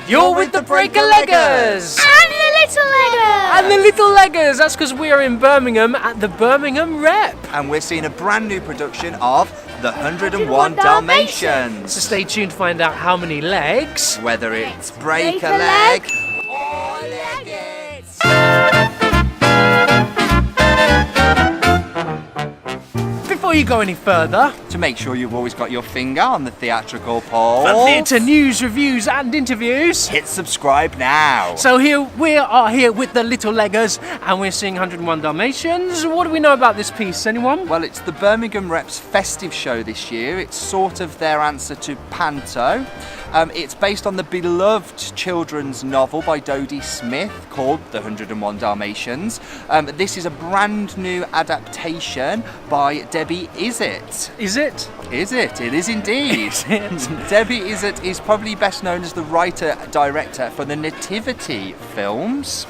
You're with the Break-a-Leggers! And the Little Leggers! And the Little Leggers! That's because we are in Birmingham at the Birmingham Rep. And we're seeing a brand new production of The 101 Dalmatians. So stay tuned to find out how many legs, whether it's break a leg or leg it. Before you go any further, To make sure you've always got your finger on the theatrical pulse. for theatre news, reviews and interviews. Hit subscribe now. So here we are here with the Little Leggers and we're seeing 101 Dalmatians. What do we know about this piece, anyone? Well, it's the Birmingham Rep's festive show this year. It's sort of their answer to Panto. It's based on the beloved children's novel by Dodie Smith called The 101 Dalmatians. This is a brand new adaptation by Debbie Isitt. Is it? Is it? It is indeed. Debbie Isitt is probably best known as the writer-director for the Nativity films.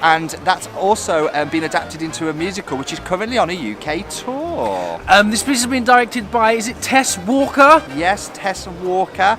And that's also been adapted into a musical, which is currently on a UK tour. This piece has been directed by, is it Tessa Walker? Yes, Tessa Walker,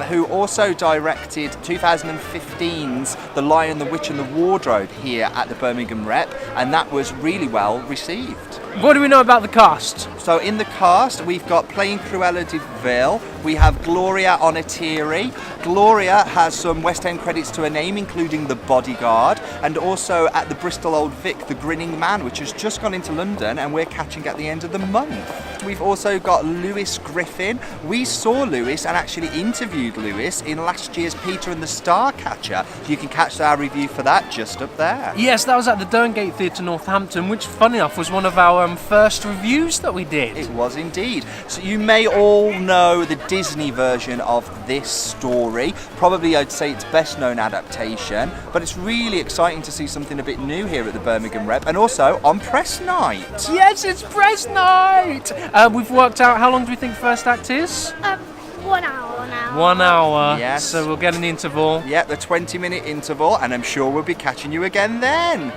who also directed 2015's The Lion, the Witch and the Wardrobe here at the Birmingham Rep, and that was really well received. What do we know about the cast? So in the cast, we've got playing Cruella de Vil, we have Gloria Onatiri. Gloria has some West End credits to her name, including The Bodyguard, and also at the Bristol Old Vic, The Grinning Man, which has just gone into London and we're catching at the end of the month. We've also got Lewis Griffin. We saw Lewis and actually interviewed Lewis in last year's Peter and the Starcatcher. You can catch our review for that just up there. Yes, that was at the Derngate Theatre, Northampton, which, funny enough, was one of our first reviews that we did. It was indeed. So you may all know the Disney version of this story. Probably I'd say it's best known adaptation, but it's really exciting to see something a bit new here at the Birmingham Rep and also on press night. Yes, it's press night! We've worked out, how long do we think first act is? 1 hour now. 1 hour. Yes. So we'll get an interval. Yeah, the 20-minute interval, and I'm sure we'll be catching you again then.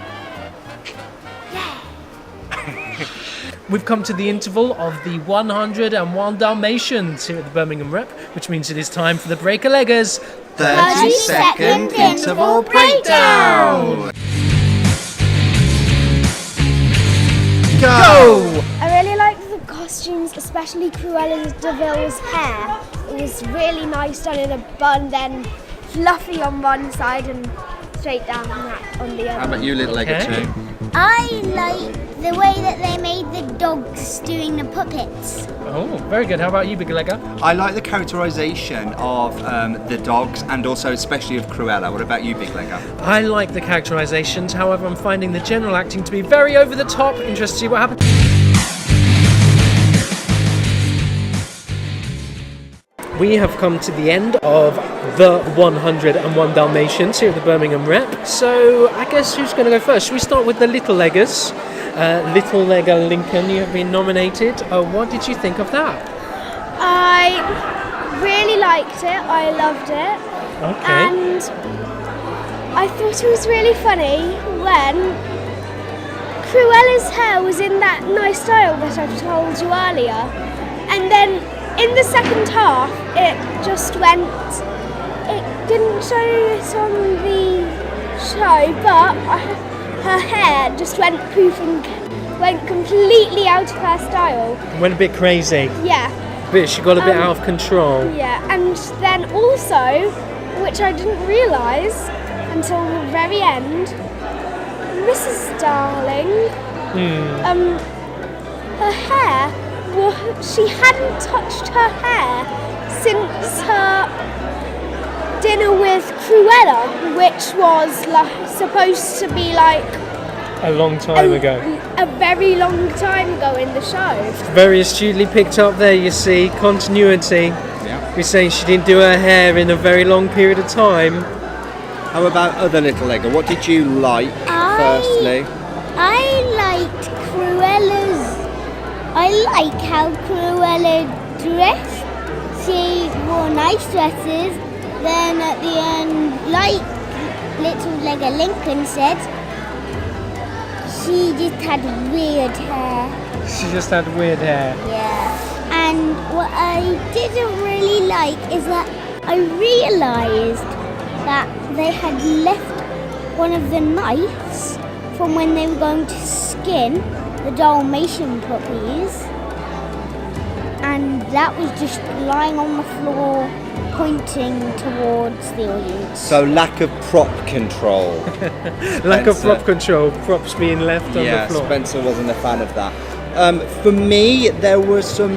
We've come to the interval of the 101 Dalmatians here at the Birmingham Rep, which means it is time for the Break-a-Leggers 30-second interval breakdown. Go! I really liked the costumes, especially Cruella de Vil's hair. It was really nice done in a bun, then fluffy on one side and straight down on the other. How about you, Little Legger Okay. too? I like the way that they made the dogs doing the puppets. Oh, very good. How about you, Big Legger? I like the characterisation of the dogs and also especially of Cruella. What about you, Big Legger? I like the characterisations, however, I'm finding the general acting to be very over the top. Interested to see what happens. We have come to the end of the 101 Dalmatians here at the Birmingham Rep. So I guess who's going to go first? Should we start with the Little Leggers? Little Legger Lincoln, you have been nominated. What did you think of that? I really liked it. I loved it. Okay. And I thought it was really funny when Cruella's hair was in that nice style that I told you earlier. And then in the second half, it just went, it didn't show it on the show, but her hair just went poof and went completely out of her style. Went a bit crazy. Yeah. But she got a bit out of control. Yeah, and then also, which I didn't realise until the very end, Mrs. Darling, her hair, well, she hadn't touched her hair since her dinner with Cruella, which was supposed to be like A long time ago. a very long time ago in the show. Very astutely picked up there, you see. Continuity. Yeah. We're saying she didn't do her hair in a very long period of time. How about other Little Legger? What did you like, firstly? I liked Cruella's. I like how Cruella dressed. She wore nice dresses. Then at the end, like Little Legger Lincoln said, she just had weird hair. She just had weird hair. Yeah. And what I didn't really like is that I realised that they had left one of the knives from when they were going to skin the Dalmatian puppies, and that was just lying on the floor pointing towards the audience. So lack of prop control. Lack of prop control, props being left on the floor. Spencer wasn't a fan of that. For me, there was a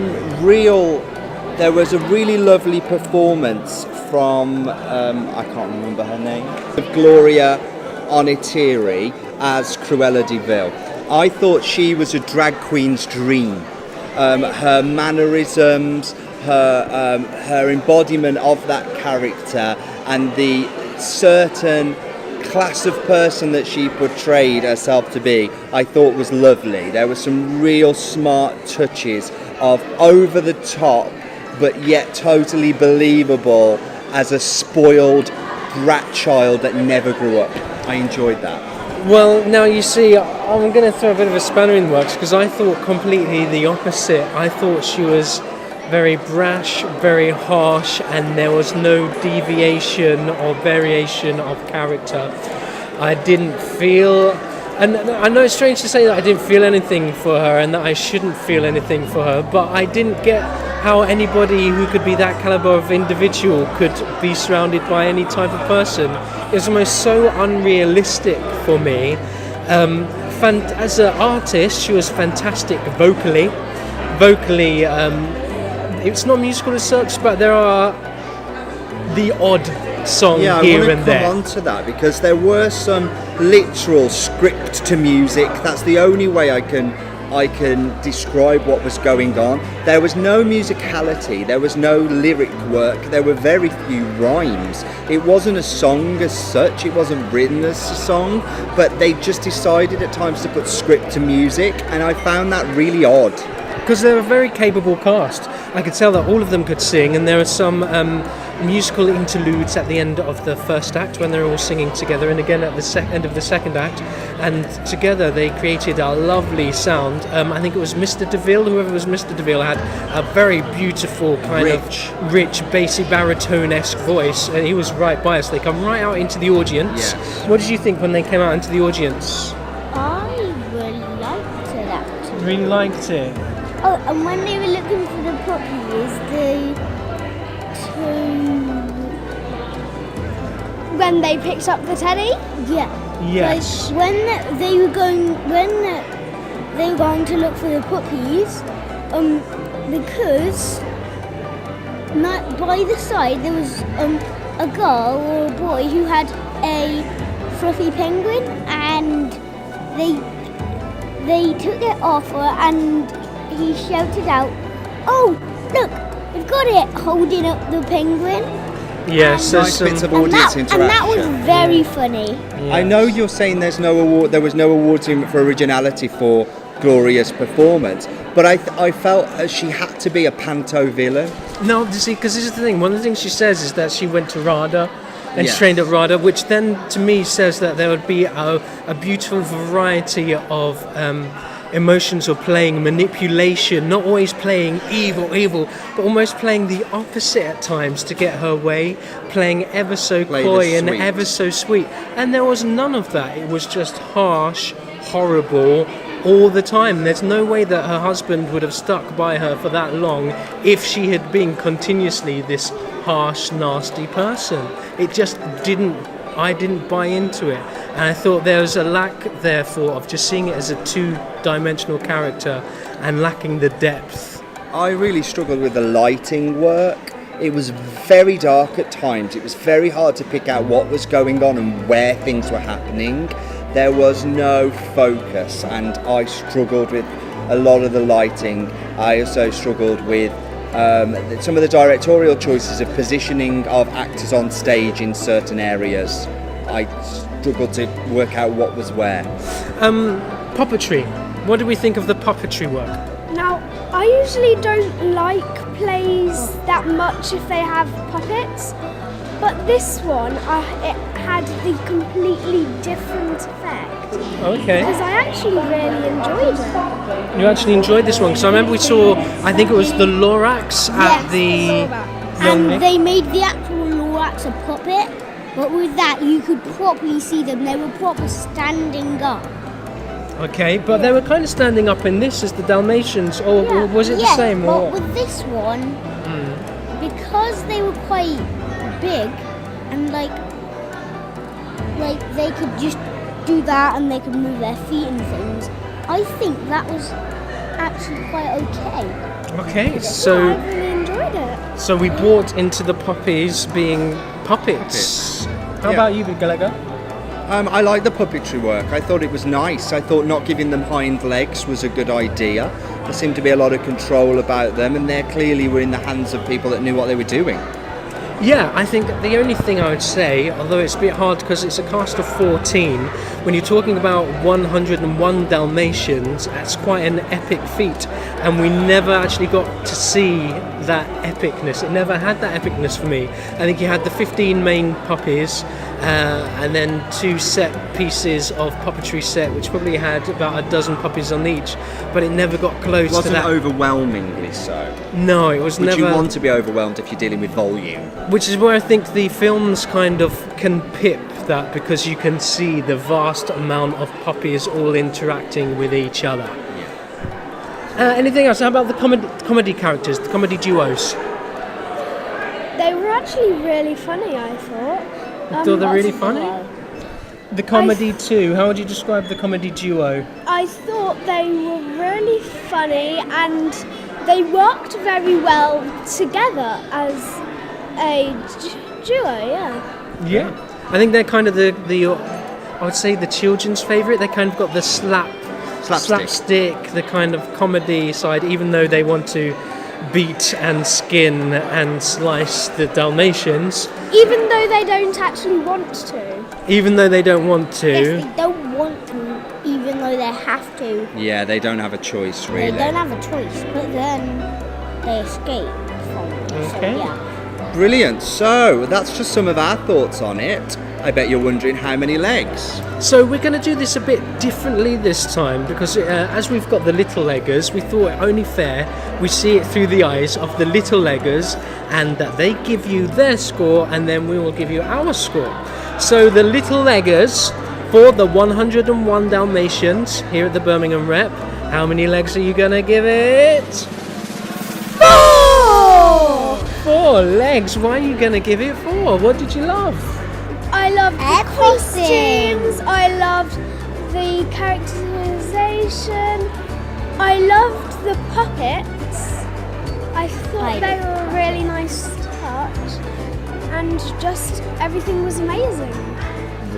really lovely performance from, I can't remember her name, Gloria Onitiri as Cruella de Vil. I thought she was a drag queen's dream. Her mannerisms, her embodiment of that character, and the certain class of person that she portrayed herself to be, I thought was lovely. There were some real smart touches of over the top, but yet totally believable as a spoiled brat child that never grew up. I enjoyed that. Well, now you see, I'm going to throw a bit of a spanner in the works because I thought completely the opposite. I thought she was very brash, very harsh, and there was no deviation or variation of character. I didn't feel, and I know it's strange to say that I didn't feel anything for her and that I shouldn't feel anything for her, but I didn't get how anybody who could be that caliber of individual could be surrounded by any type of person. It was almost so unrealistic for me. As an artist, she was fantastic vocally. It's not musical as such, but there are the odd song here and there. I want to come on to that because there were some literal script to music. That's the only way I can describe what was going on. There was no musicality, there was no lyric work, there were very few rhymes. It wasn't a song as such, it wasn't written as a song, but they just decided at times to put script to music, and I found that really odd. Because they're a very capable cast. I could tell that all of them could sing, and there are some musical interludes at the end of the first act when they're all singing together, and again at the end of the second act, and together they created a lovely sound. I think it was Mr. DeVille, whoever was Mr. DeVille, had a very beautiful kind of rich, bassy, baritone-esque voice, and he was right by us. They come right out into the audience. Yes. What did you think when they came out into the audience? I really liked it actually. Really liked it. Oh, and when they were looking for the puppies, When they picked up the teddy? yeah. Yes. Like when they were going to look for the puppies, because by the side there was a girl or a boy who had a fluffy penguin, and they took it off her, and he shouted out, "Oh, look, we've got it!" holding up the penguin. Yes, Nice bits of audience interaction. And that was very funny. Yes. I know you're saying there was no award for originality for Gloria's performance, but I felt she had to be a panto villain. No, you see, because this is the thing. One of the things she says is that she went to RADA and Yes. trained at RADA, which then to me says that there would be a beautiful variety of emotions or playing manipulation, not always playing evil, but almost playing the opposite at times to get her way, playing ever so Play coy the and sweet. ever so sweet. And there was none of that. It was just harsh, horrible, all the time. There's no way that her husband would have stuck by her for that long if she had been continuously this harsh, nasty person. It just I didn't buy into it. And I thought there was a lack, therefore, of just seeing it as a two-dimensional character and lacking the depth. I really struggled with the lighting work. It was very dark at times. It was very hard to pick out what was going on and where things were happening. There was no focus, and I struggled with a lot of the lighting. I also struggled with some of the directorial choices of positioning of actors on stage in certain areas. I struggled to work out what was where. Puppetry. What do we think of the puppetry work? Now, I usually don't like plays that much if they have puppets, but this one, it had the completely different effect. Okay. Because I actually really enjoyed it. You actually enjoyed this one? Because I remember we saw, I think it was the Lorax at Yes, the... And they made the actual Lorax a puppet. But with that, you could properly see them. They were proper standing up. Okay, but they were kind of standing up in this as the Dalmatians, or was it the same? But Or with this one, because they were quite big and like they could just do that and they could move their feet and things, I think that was actually quite okay. okay, I so really enjoyed it. so we bought into the puppies being puppets. How Yeah. about you, Gallagher? I like the puppetry work. I thought it was nice. I thought not giving them hind legs was a good idea. There seemed to be a lot of control about them, and they clearly were in the hands of people that knew what they were doing. Yeah, I think the only thing I would say, although it's a bit hard because it's a cast of 14, when you're talking about 101 Dalmatians, that's quite an epic feat, and we never actually got to see that epicness. It never had that epicness for me. I think you had the 15 main puppies, and then 2 set pieces of puppetry set, which probably had about a dozen puppies on each, but it never got close It to wasn't that. overwhelmingly so. No, it was Would never. you want to be overwhelmed if you're dealing with volume? Which is where I think the films kind of can pip that, because you can see the vast amount of puppies all interacting with each other. Anything else? How about the comedy characters, the comedy duos? They were actually really funny, I thought. I thought they're really funny. The comedy too. How would you describe the comedy duo? I thought they were really funny and they worked very well together as a duo, yeah. Yeah. I think they're kind of the I would say the children's favourite. They kind of got the slapstick, the kind of comedy side, even though they want to beat and skin and slice the Dalmatians. Even though they don't actually want to. Even though they don't want to. Yes, they don't want to, even though they have to. Yeah, they don't have a choice, really. They don't have a choice, but then they escape from it. Okay. So, yeah. Brilliant. So, that's just some of our thoughts on it. I bet you're wondering how many legs. So we're going to do this a bit differently this time, because as we've got the little leggers, we thought it only fair we see it through the eyes of the little leggers, and that they give you their score and then we will give you our score. So the little leggers for the 101 Dalmatians here at the Birmingham Rep, how many legs are you going to give it? 4! 4 legs. Why are you going to give it 4? What did you love? I loved the Everything. costumes, I loved the characterization, I loved the puppets. I thought they were a really nice touch, and just everything was amazing.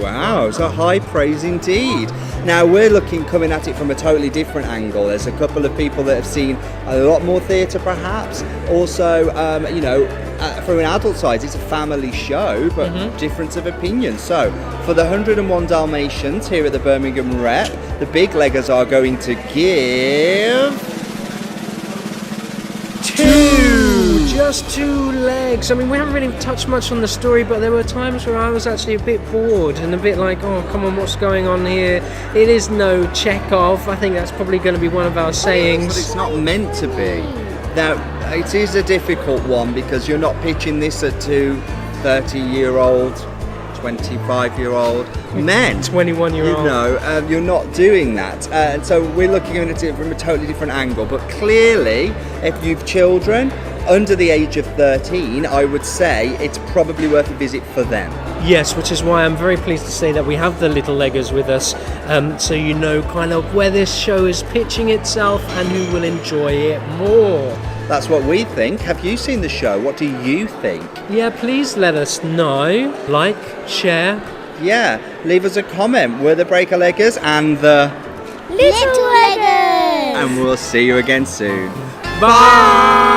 Wow, it's a high praise indeed. Now we're coming at it from a totally different angle. There's a couple of people that have seen a lot more theatre perhaps. Also, from an adult side, it's a family show, but difference of opinion. So, for the 101 Dalmatians here at the Birmingham Rep, the big leggers are going to give 2. Just 2 legs. I mean, we haven't really touched much on the story, but there were times where I was actually a bit bored and a bit like, oh, come on, what's going on here? It is no Chekhov. I think that's probably going to be one of our sayings. But it's not meant to be. Now, it is a difficult one because you're not pitching this at 2 30-year-old, 25-year-old men. 21-year-old. You know, you're not doing that. And so we're looking at it from a totally different angle. But clearly, if you've children under the age of 13, I would say it's probably worth a visit for them. Yes, which is why I'm very pleased to say that we have the little leggers with us, so you know kind of where this show is pitching itself and who will enjoy it more. That's what we think. Have you seen the show? What do you think? Yeah, please let us know. Like, share. Yeah, leave us a comment. We're the Breaker Leggers and the Little Leggers! and we'll see you again soon. Bye!